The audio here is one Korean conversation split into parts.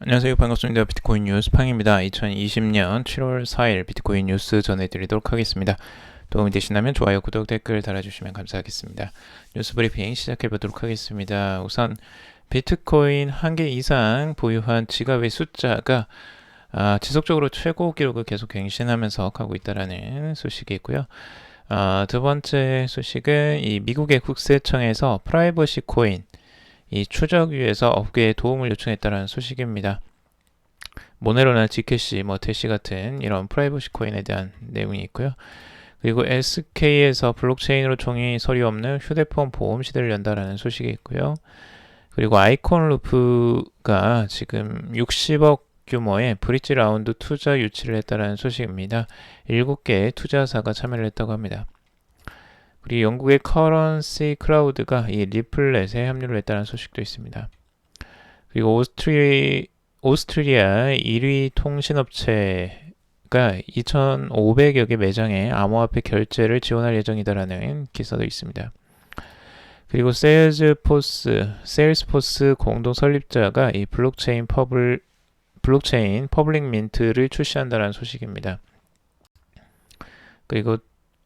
안녕하세요. 반갑습니다. 비트코인 뉴스 팡입니다. 2020년 7월 4일 비트코인 뉴스 전해드리도록 하겠습니다. 도움이 되시다면 좋아요, 구독, 댓글 달아주시면 감사하겠습니다. 뉴스 브리핑 시작해보도록 하겠습니다. 우선 비트코인 1개 이상 보유한 지갑의 숫자가 지속적으로 최고 기록을 계속 갱신하면서 가고 있다는 소식이 있고요. 두 번째 소식은 이 미국의 국세청에서 프라이버시 코인 이 추적 위에서 업계에 도움을 요청했다는 소식입니다. 모네로나 지캐시, 대시 같은 이런 프라이버시 코인에 대한 내용이 있고요. 그리고 SK에서 블록체인으로 종이 서류 없는 휴대폰 보험 시대를 연다라는 소식이 있고요. 그리고 아이콘루프가 지금 60억 규모의 브릿지 라운드 투자 유치를 했다는 소식입니다. 7개의 투자사가 참여를 했다고 합니다. 그리고 영국의 커런시 크라우드가 이 리플렛에 합류를 했다는 소식도 있습니다. 그리고 오스트리아 1위 통신업체가 2,500여 개 매장에 암호화폐 결제를 지원할 예정이다라는 기사도 있습니다. 그리고 세일스포스 공동 설립자가 이 블록체인 퍼블릭 민트를 출시한다는 소식입니다. 그리고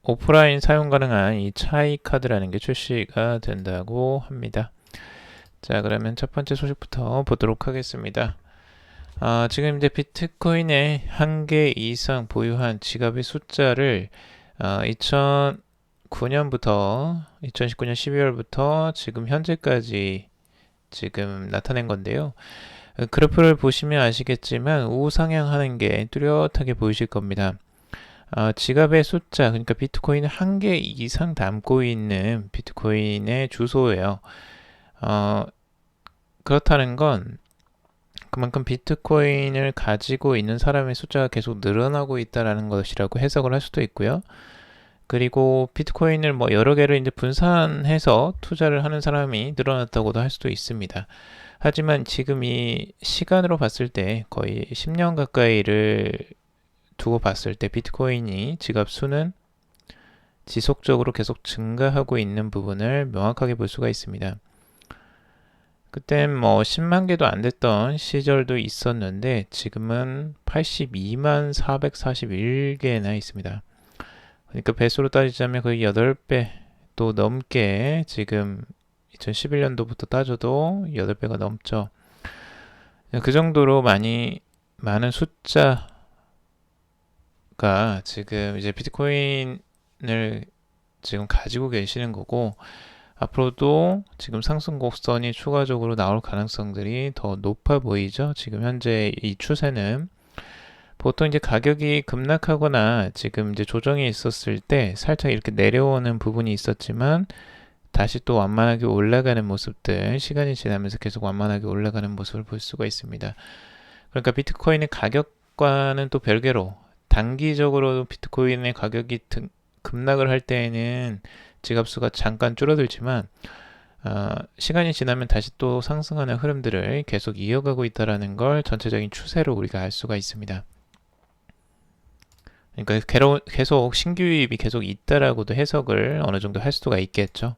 오프라인 사용 가능한 이 차이 카드라는 게 출시가 된다고 합니다. 자, 그러면 첫 번째 소식부터 보도록 하겠습니다. 지금 이제 비트코인의 1개 이상 보유한 지갑의 숫자를 2019년 12월부터 지금 현재까지 지금 나타낸 건데요. 그래프를 보시면 아시겠지만 우상향하는 게 뚜렷하게 보이실 겁니다. 지갑의 숫자, 그러니까 비트코인을 1개 이상 담고 있는 비트코인의 주소예요. 그렇다는 건 그만큼 비트코인을 가지고 있는 사람의 숫자가 계속 늘어나고 있다는 것이라고 해석을 할 수도 있고요. 그리고 비트코인을 여러 개를 이제 분산해서 투자를 하는 사람이 늘어났다고도 할 수도 있습니다. 하지만 지금 이 시간으로 봤을 때 거의 10년 가까이를 두고 봤을 때 비트코인이 지갑 수는 지속적으로 계속 증가하고 있는 부분을 명확하게 볼 수가 있습니다. 그땐 10만 개도 안 됐던 시절도 있었는데 지금은 82만 441개나 있습니다. 그러니까 배수로 따지자면 거의 8배 또 넘게 지금 2011년도부터 따져도 8배가 넘죠. 그 정도로 많은 숫자가 지금 이제 비트코인을 지금 가지고 계시는 거고 앞으로도 지금 상승 곡선이 추가적으로 나올 가능성들이 더 높아 보이죠. 지금 현재 이 추세는 보통 이제 가격이 급락하거나 지금 이제 조정이 있었을 때 살짝 이렇게 내려오는 부분이 있었지만 다시 또 완만하게 올라가는 모습들, 시간이 지나면서 계속 완만하게 올라가는 모습을 볼 수가 있습니다. 그러니까 비트코인의 가격과는 또 별개로 단기적으로 비트코인의 가격이 급락을 할 때에는 지갑수가 잠깐 줄어들지만 시간이 지나면 다시 또 상승하는 흐름들을 계속 이어가고 있다는 걸 전체적인 추세로 우리가 알 수가 있습니다. 그러니까 계속 신규 유입이 계속 있다라고도 해석을 어느 정도 할 수가 있겠죠.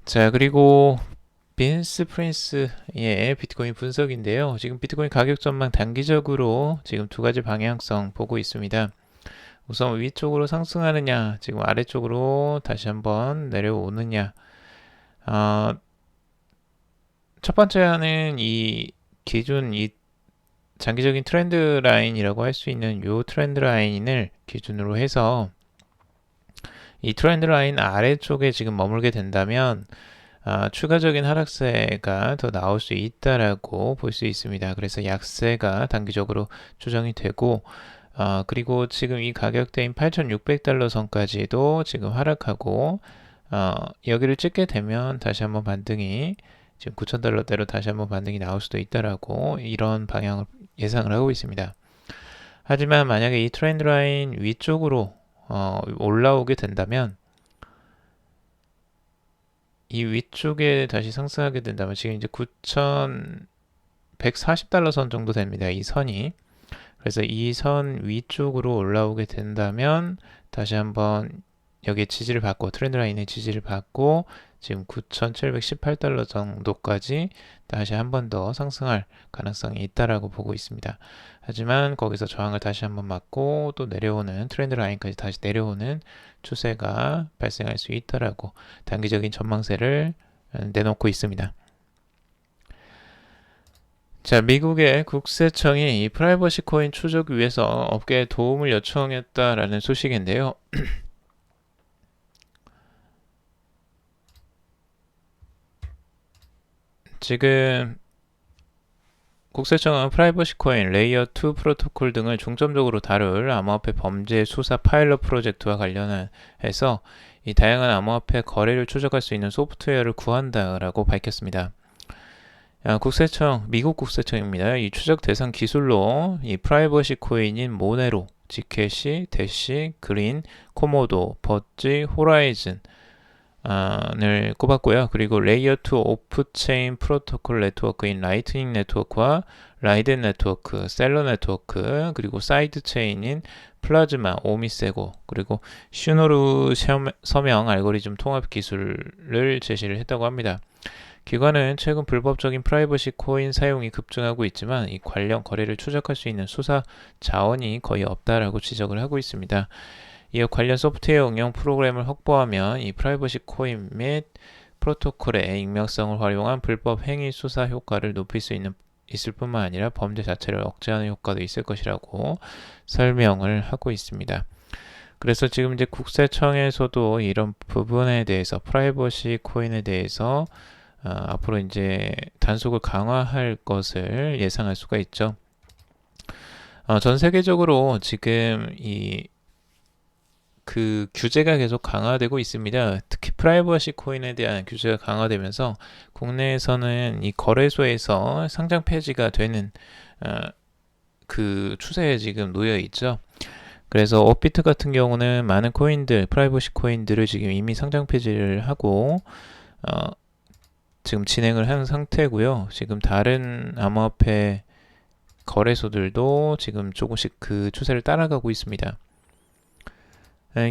자, 그리고 빈스 프린스의 비트코인 분석인데요. 지금 비트코인 가격 전망 단기적으로 지금 두 가지 방향성 보고 있습니다. 우선 위쪽으로 상승하느냐, 지금 아래쪽으로 다시 한번 내려오느냐. 첫 번째는 이 장기적인 트렌드 라인이라고 할 수 있는 이 트렌드 라인을 기준으로 해서 이 트렌드 라인 아래쪽에 지금 머물게 된다면 추가적인 하락세가 더 나올 수 있다라고 볼 수 있습니다. 그래서 약세가 단기적으로 조정이 되고 그리고 지금 이 가격대인 8,600달러 선까지도 지금 하락하고 여기를 찍게 되면 다시 한번 반등이 지금 9,000달러대로 다시 한번 반등이 나올 수도 있다라고 이런 방향을 예상을 하고 있습니다. 하지만 만약에 이 트렌드 라인 위쪽으로 올라오게 된다면 이 위쪽에 다시 상승하게 된다면 지금 이제 9,140달러 선 정도 됩니다. 이 선이. 그래서 이 선 위쪽으로 올라오게 된다면 다시 한번 여기에 지지를 받고 트렌드 라인의 지지를 받고 지금 9,718달러 정도까지 다시 한 번 더 상승할 가능성이 있다라고 보고 있습니다. 하지만 거기서 저항을 다시 한번 맞고 또 내려오는 트렌드 라인까지 다시 내려오는 추세가 발생할 수 있다라고 단기적인 전망세를 내놓고 있습니다. 자, 미국의 국세청이 이 프라이버시 코인 추적 위해서 업계에 도움을 요청했다라는 소식인데요. 지금 국세청은 프라이버시 코인, 레이어 2 프로토콜 등을 중점적으로 다룰 암호화폐 범죄 수사 파일럿 프로젝트와 관련해서 이 다양한 암호화폐 거래를 추적할 수 있는 소프트웨어를 구한다라고 밝혔습니다. 미국 국세청입니다. 이 추적 대상 기술로 이 프라이버시 코인인 모네로, 지캐시, 대시, 그린, 코모도, 버지, 호라이즌 을 꼽았고요. 그리고 레이어 2 오프체인 프로토콜 네트워크인 라이트닝 네트워크와 라이덴 네트워크, 셀러 네트워크, 그리고 사이드 체인인 플라즈마, 오미세고, 그리고 슈노르 서명 알고리즘 통합 기술을 제시를 했다고 합니다. 기관은 최근 불법적인 프라이버시 코인 사용이 급증하고 있지만 이 관련 거래를 추적할 수 있는 수사 자원이 거의 없다라고 지적을 하고 있습니다. 이어 관련 소프트웨어 응용 프로그램을 확보하면 이 프라이버시 코인 및 프로토콜의 익명성을 활용한 불법 행위 수사 효과를 높일 수 있을 뿐만 아니라 범죄 자체를 억제하는 효과도 있을 것이라고 설명을 하고 있습니다. 그래서 지금 이제 국세청에서도 이런 부분에 대해서 프라이버시 코인에 대해서 앞으로 이제 단속을 강화할 것을 예상할 수가 있죠. 전 세계적으로 지금 그 규제가 계속 강화되고 있습니다. 특히 프라이버시 코인에 대한 규제가 강화되면서 국내에서는 이 거래소에서 상장 폐지가 되는 그 추세에 지금 놓여 있죠. 그래서 업비트 같은 경우는 많은 코인들, 프라이버시 코인들을 지금 이미 상장 폐지를 하고 지금 진행을 하는 상태고요. 지금 다른 암호화폐 거래소들도 지금 조금씩 그 추세를 따라가고 있습니다.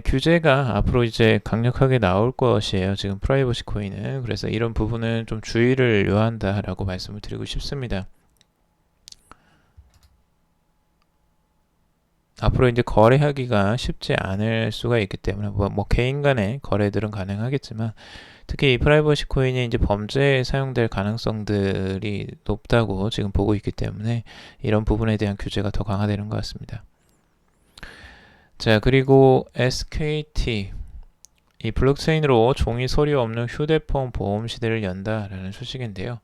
규제가 앞으로 이제 강력하게 나올 것이에요. 지금 프라이버시 코인은. 그래서 이런 부분은 좀 주의를 요한다라고 말씀을 드리고 싶습니다. 앞으로 이제 거래하기가 쉽지 않을 수가 있기 때문에 뭐 개인 간의 거래들은 가능하겠지만 특히 이 프라이버시 코인이 이제 범죄에 사용될 가능성들이 높다고 지금 보고 있기 때문에 이런 부분에 대한 규제가 더 강화되는 것 같습니다. 자, 그리고 SKT 이 블록체인으로 종이 서류 없는 휴대폰 보험 시대를 연다라는 소식인데요.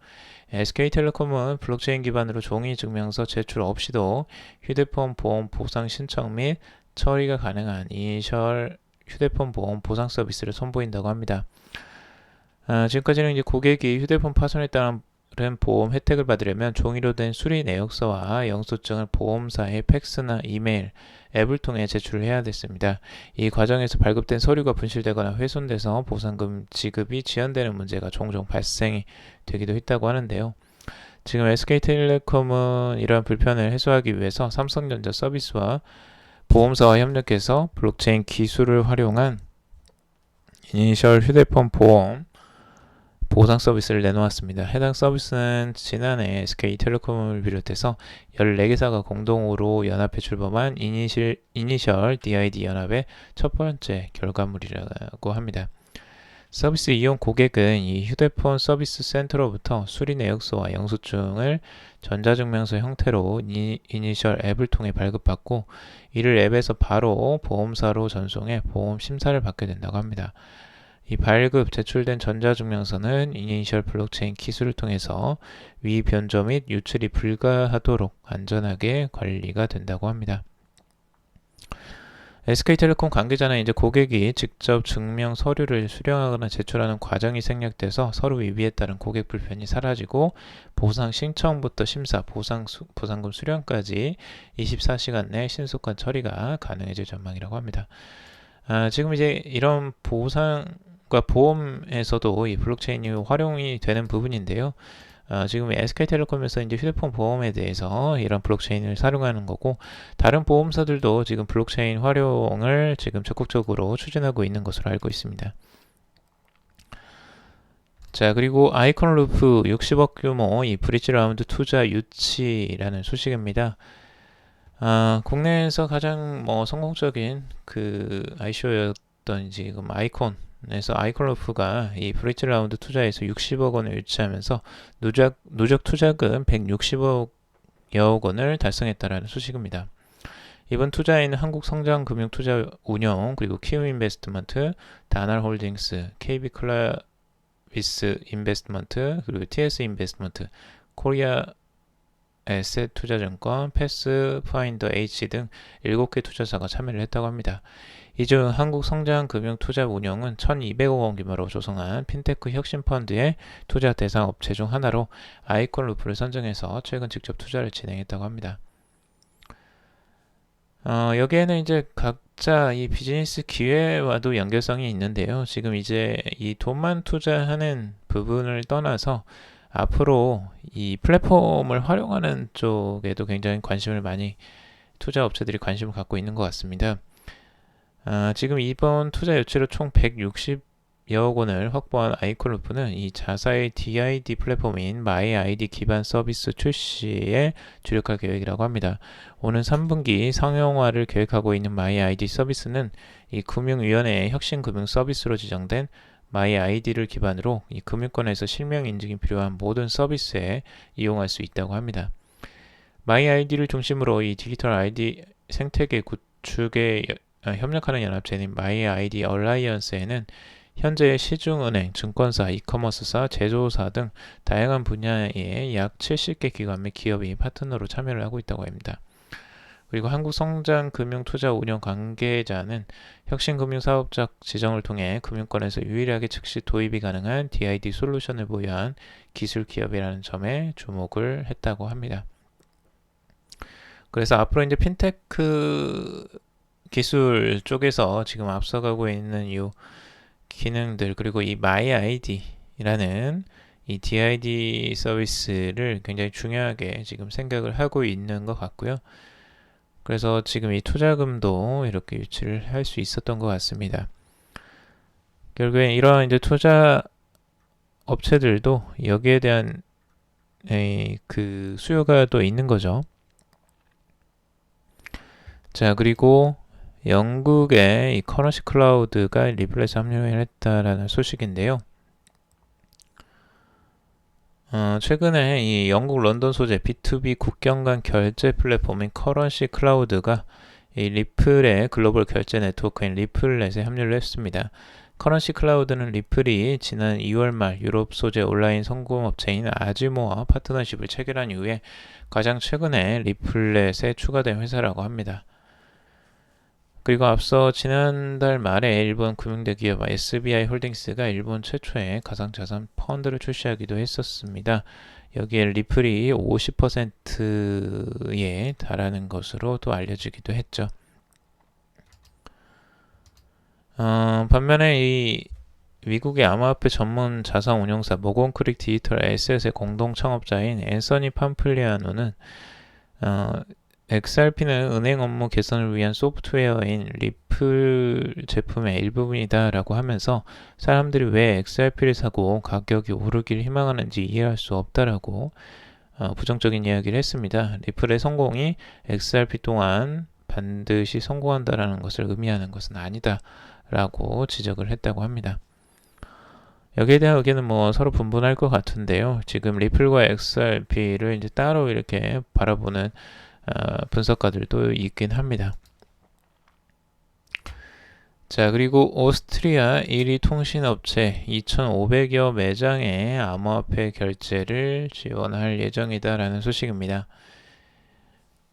SK텔레콤은 블록체인 기반으로 종이 증명서 제출 없이도 휴대폰 보험 보상 신청 및 처리가 가능한 이니셜 휴대폰 보험 보상 서비스를 선보인다고 합니다. 지금까지는 이제 고객이 휴대폰 파손에 따른 보험 혜택을 받으려면 종이로 된 수리 내역서와 영수증을 보험사의 팩스나 이메일, 앱을 통해 제출을 해야 됐습니다. 이 과정에서 발급된 서류가 분실되거나 훼손돼서 보상금 지급이 지연되는 문제가 종종 발생이 되기도 했다고 하는데요. 지금 SK텔레콤은 이러한 불편을 해소하기 위해서 삼성전자 서비스와 보험사와 협력해서 블록체인 기술을 활용한 이니셜 휴대폰 보험 보상 서비스를 내놓았습니다. 해당 서비스는 지난해 SK텔레콤을 비롯해서 14개사가 공동으로 연합해 출범한 이니셜 DID 연합의 첫 번째 결과물이라고 합니다. 서비스 이용 고객은 이 휴대폰 서비스 센터로부터 수리 내역서와 영수증을 전자증명서 형태로 이니셜 앱을 통해 발급받고 이를 앱에서 바로 보험사로 전송해 보험 심사를 받게 된다고 합니다. 이 발급, 제출된 전자증명서는 이니셜 블록체인 기술을 통해서 위 변조 및 유출이 불가하도록 안전하게 관리가 된다고 합니다. SK텔레콤 관계자는 이제 고객이 직접 증명 서류를 수령하거나 제출하는 과정이 생략돼서 서류 위비에 따른 고객 불편이 사라지고 보상 신청부터 심사, 보상금 수령까지 24시간 내 신속한 처리가 가능해질 전망이라고 합니다. 지금 이제 이런 보험에서도 이 블록체인이 활용이 되는 부분인데요. 지금 SK텔레콤에서 이제 휴대폰 보험에 대해서 이런 블록체인을 사용하는 거고, 다른 보험사들도 지금 블록체인 활용을 지금 적극적으로 추진하고 있는 것으로 알고 있습니다. 자, 그리고 아이콘루프 60억 규모 이 브릿지 라운드 투자 유치라는 소식입니다. 국내에서 가장 성공적인 그 ICO였던 지금 아이콘에서 아이콘루프가 이 브릿지 라운드 투자에서 60억 원을 유치하면서 누적 투자금 160억여 원을 달성했다라는 소식입니다. 이번 투자에는 한국성장금융투자운용, 그리고 키움인베스트먼트, 다날홀딩스, KB클라비스 인베스트먼트, 그리고 TS인베스트먼트, 코리아 에셋투자증권, 패스파인더 H 등 7개 투자사가 참여를 했다고 합니다. 이 중 한국성장금융투자운용은 1,200억 원 규모로 조성한 핀테크 혁신펀드의 투자 대상 업체 중 하나로 아이콘루프를 선정해서 최근 직접 투자를 진행했다고 합니다. 여기에는 이제 각자 이 비즈니스 기회와도 연결성이 있는데요. 지금 이제 이 돈만 투자하는 부분을 떠나서 앞으로 이 플랫폼을 활용하는 쪽에도 굉장히 투자 업체들이 관심을 갖고 있는 것 같습니다. 지금 이번 투자 유치로 총 160여억 원을 확보한 아이콘루프는 이 자사의 DID 플랫폼인 마이아이디 기반 서비스 출시에 주력할 계획이라고 합니다. 오는 3분기 상용화를 계획하고 있는 마이아이디 서비스는 이 금융위원회의 혁신금융 서비스로 지정된 마이아이디를 기반으로 이 금융권에서 실명 인증이 필요한 모든 서비스에 이용할 수 있다고 합니다. 마이아이디를 중심으로 이 디지털 아이디 생태계 구축에 협력하는 연합체인 마이아이디 얼라이언스에는 현재 시중은행, 증권사, 이커머스사, 제조사 등 다양한 분야의 약 70개 기관 및 기업이 파트너로 참여를 하고 있다고 합니다. 그리고 한국성장금융투자운용 관계자는 혁신금융사업자 지정을 통해 금융권에서 유일하게 즉시 도입이 가능한 DID 솔루션을 보유한 기술 기업이라는 점에 주목을 했다고 합니다. 그래서 앞으로 이제 핀테크 기술 쪽에서 지금 앞서가고 있는 이 기능들, 그리고 이 마이아이디라는 이 DID 서비스를 굉장히 중요하게 지금 생각을 하고 있는 것 같고요. 그래서 지금 이 투자금도 이렇게 유치를 할 수 있었던 것 같습니다. 결국엔 이러한 이제 투자 업체들도 여기에 대한 그 수요가 또 있는 거죠. 자, 그리고 영국의 이 커런시 클라우드가 리플렛에 합류를 했다라는 소식인데요. 최근에 이 영국 런던 소재 B2B 국경 간 결제 플랫폼인 커런시 클라우드가 이 리플의 글로벌 결제 네트워크인 리플렛에 합류를 했습니다. 커런시 클라우드는 리플이 지난 2월 말 유럽 소재 온라인 성공업체인 아지모와 파트너십을 체결한 이후에 가장 최근에 리플렛에 추가된 회사라고 합니다. 그리고 앞서 지난달 말에 일본 금융대 기업 SBI 홀딩스가 일본 최초의 가상자산 펀드를 출시하기도 했었습니다. 여기에 리플이 50%에 달하는 것으로 또 알려지기도 했죠. 반면에 이 미국의 암호화폐 전문 자산 운용사 모건크릭 디지털 에셋의 공동 창업자인 앤서니 팜플리아노는 XRP는 은행 업무 개선을 위한 소프트웨어인 리플 제품의 일부분이다 라고 하면서 사람들이 왜 XRP를 사고 가격이 오르길 희망하는지 이해할 수 없다라고 부정적인 이야기를 했습니다. 리플의 성공이 XRP 또한 반드시 성공한다라는 것을 의미하는 것은 아니다 라고 지적을 했다고 합니다. 여기에 대한 의견은 서로 분분할 것 같은데요. 지금 리플과 XRP를 이제 따로 이렇게 바라보는 분석가들도 있긴 합니다. 자, 그리고 오스트리아 1위 통신업체 2,500여 매장의 암호화폐 결제를 지원할 예정이다라는 소식입니다.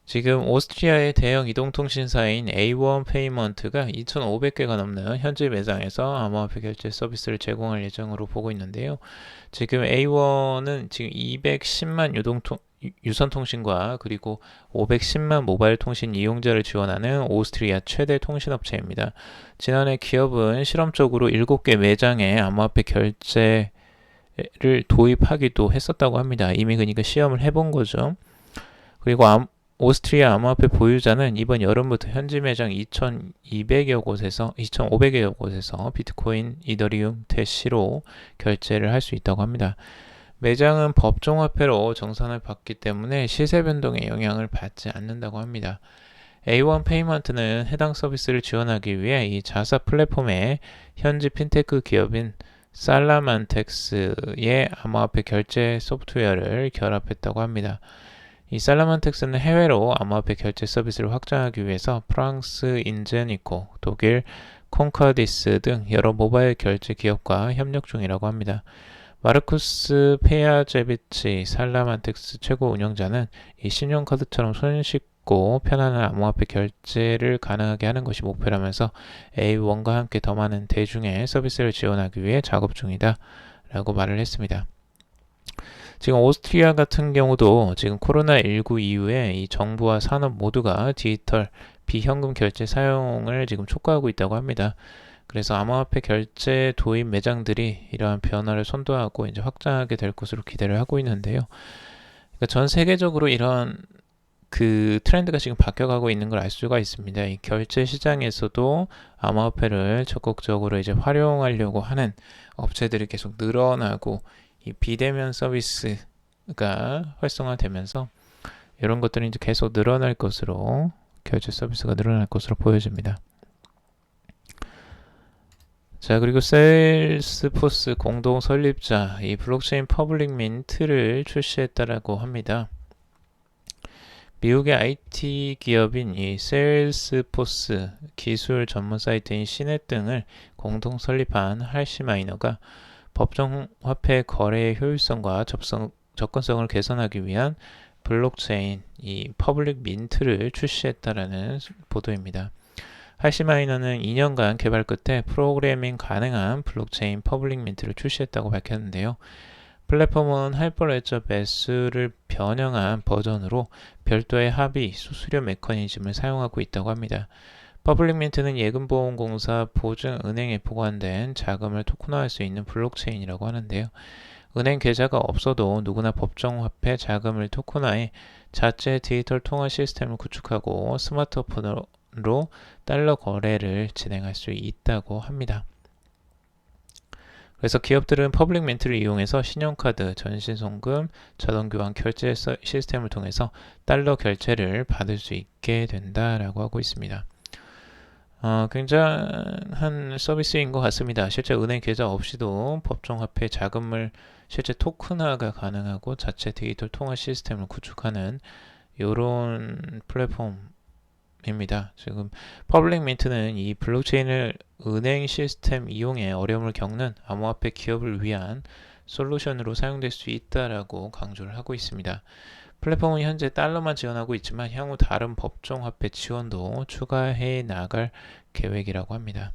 지금 오스트리아의 대형 이동통신사인 A1 페이먼트가 2,500개가 넘는 현지 매장에서 암호화폐 결제 서비스를 제공할 예정으로 보고 있는데요. 지금 A1은 지금 210만 유선통신과 그리고 510만 모바일 통신 이용자를 지원하는 오스트리아 최대 통신업체입니다. 지난해 기업은 실험적으로 7개 매장에 암호화폐 결제를 도입하기도 했었다고 합니다. 이미 그러니까 시험을 해본 거죠. 그리고 오스트리아 암호화폐 보유자는 이번 여름부터 현지 매장 2,500여 곳에서 비트코인, 이더리움, 대시로 결제를 할 수 있다고 합니다. 매장은 법정화폐로 정산을 받기 때문에 시세 변동에 영향을 받지 않는다고 합니다. A1 페이먼트는 해당 서비스를 지원하기 위해 이 자사 플랫폼에 현지 핀테크 기업인 살라만텍스의 암호화폐 결제 소프트웨어를 결합했다고 합니다. 이 살라만텍스는 해외로 암호화폐 결제 서비스를 확장하기 위해서 프랑스 인제니코, 독일 콩카디스 등 여러 모바일 결제 기업과 협력 중이라고 합니다. 마르쿠스 페야제비치 살라만텍스 최고 운영자는 이 신용카드처럼 손쉽고 편안한 암호화폐 결제를 가능하게 하는 것이 목표라면서 A1과 함께 더 많은 대중의 서비스를 지원하기 위해 작업 중이다 라고 말을 했습니다. 지금 오스트리아 같은 경우도 지금 코로나19 이후에 이 정부와 산업 모두가 디지털 비현금 결제 사용을 지금 촉구하고 있다고 합니다. 그래서 암호화폐 결제 도입 매장들이 이러한 변화를 선도하고 이제 확장하게 될 것으로 기대를 하고 있는데요. 그러니까 전 세계적으로 이런 그 트렌드가 지금 바뀌어가고 있는 걸 알 수가 있습니다. 이 결제 시장에서도 암호화폐를 적극적으로 이제 활용하려고 하는 업체들이 계속 늘어나고 이 비대면 서비스가 활성화되면서 이런 것들이 이제 계속 늘어날 것으로 결제 서비스가 늘어날 것으로 보여집니다. 자, 그리고 세일스포스 공동 설립자 이 블록체인 퍼블릭 민트를 출시했다라고 합니다. 미국의 IT 기업인 이 세일스포스 기술 전문 사이트인 시넷 등을 공동 설립한 할시마이너가 법정화폐 거래의 효율성과 접근성을 개선하기 위한 블록체인 이 퍼블릭 민트를 출시했다라는 보도입니다. 할시마이너는 2년간 개발 끝에 프로그래밍 가능한 블록체인 퍼블릭 민트를 출시했다고 밝혔는데요. 플랫폼은 하이퍼레저 배수를 변형한 버전으로 별도의 합의 수수료 메커니즘을 사용하고 있다고 합니다. 퍼블릭 민트는 예금보험공사 보증은행에 보관된 자금을 토큰화할 수 있는 블록체인이라고 하는데요. 은행 계좌가 없어도 누구나 법정화폐 자금을 토큰화해 자체 디지털 통화 시스템을 구축하고 스마트폰으로 달러 거래를 진행할 수 있다고 합니다. 그래서 기업들은 퍼블릭 민트를 이용해서 신용카드, 전신송금, 자동교환 결제 시스템을 통해서 달러 결제를 받을 수 있게 된다라고 하고 있습니다. 굉장한 서비스인 것 같습니다. 실제 은행 계좌 없이도 법정화폐 자금을 실제 토큰화가 가능하고 자체 디지털 통화 시스템을 구축하는 이런 플랫폼입니다. 지금 퍼블릭 민트는 이 블록체인을 은행 시스템 이용에 어려움을 겪는 암호화폐 기업을 위한 솔루션으로 사용될 수 있다라고 강조를 하고 있습니다. 플랫폼은 현재 달러만 지원하고 있지만 향후 다른 법정화폐 지원도 추가해 나갈 계획이라고 합니다.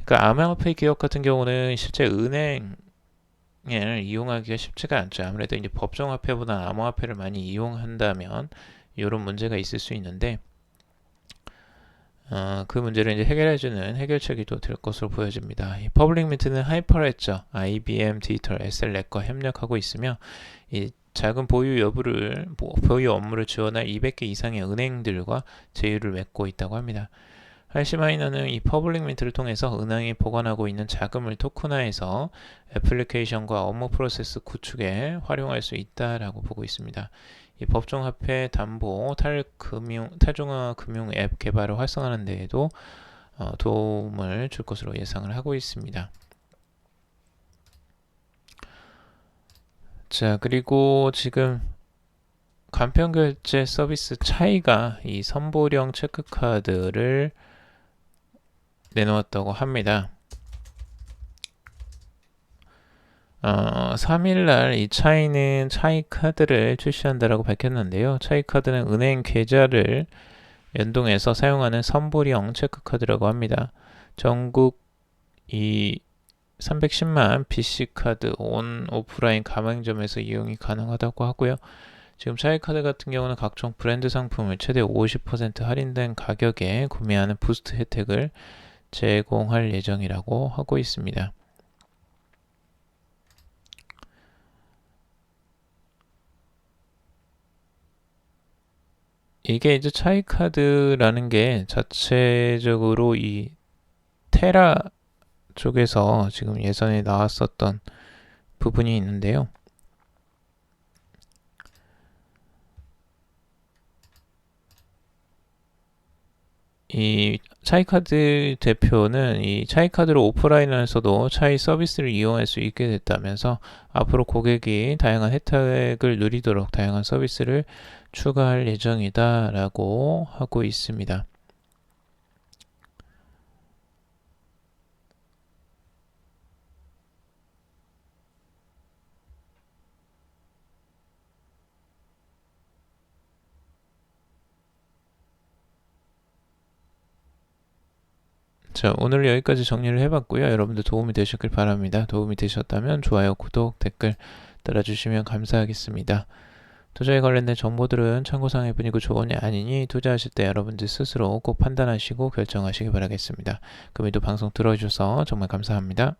그러니까 암호화폐 기업 같은 경우는 실제 은행을 이용하기가 쉽지가 않죠. 아무래도 이제 법정화폐보다 암호화폐를 많이 이용한다면 이런 문제가 있을 수 있는데 그 문제를 이제 해결해주는 해결책이 또 될 것으로 보여집니다. 이 퍼블릭 민트는 하이퍼레저, IBM 디지털 SLNet과 협력하고 있으며 이 자금 보유 업무를 지원할 200개 이상의 은행들과 제휴를 맺고 있다고 합니다. 할시마이너는 이 퍼블릭 민트를 통해서 은행이 보관하고 있는 자금을 토큰화해서 애플리케이션과 업무 프로세스 구축에 활용할 수 있다라고 보고 있습니다. 이 법정화폐 담보 탈중앙화 금융 앱 개발을 활성화하는 데에도 도움을 줄 것으로 예상을 하고 있습니다. 자, 그리고 지금 간편결제 서비스 차이가 이 선보령 체크카드를 내놓았다고 합니다. 3일날 이 차이는 차이카드를 출시한다라고 밝혔는데요. 차이카드는 은행 계좌를 연동해서 사용하는 선불형 체크카드라고 합니다. 전국 이 310만 BC카드 온 오프라인 가맹점에서 이용이 가능하다고 하고요. 지금 차이카드 같은 경우는 각종 브랜드 상품을 최대 50% 할인된 가격에 구매하는 부스트 혜택을 제공할 예정이라고 하고 있습니다. 이게 이제 차이카드라는 게 자체적으로 이 테라 쪽에서 지금 예전에 나왔었던 부분이 있는데요. 이 차이카드 대표는 이 차이카드로 오프라인에서도 차이 서비스를 이용할 수 있게 됐다면서 앞으로 고객이 다양한 혜택을 누리도록 다양한 서비스를 추가할 예정이다 라고 하고 있습니다. 자, 오늘 여기까지 정리를 해봤고요. 여러분들 도움이 되셨길 바랍니다. 도움이 되셨다면 좋아요, 구독, 댓글 달아주시면 감사하겠습니다. 투자에 관련된 정보들은 참고사항일 뿐이고 조언이 아니니 투자하실 때 여러분들 스스로 꼭 판단하시고 결정하시기 바라겠습니다. 그럼에도 방송 들어주셔서 정말 감사합니다.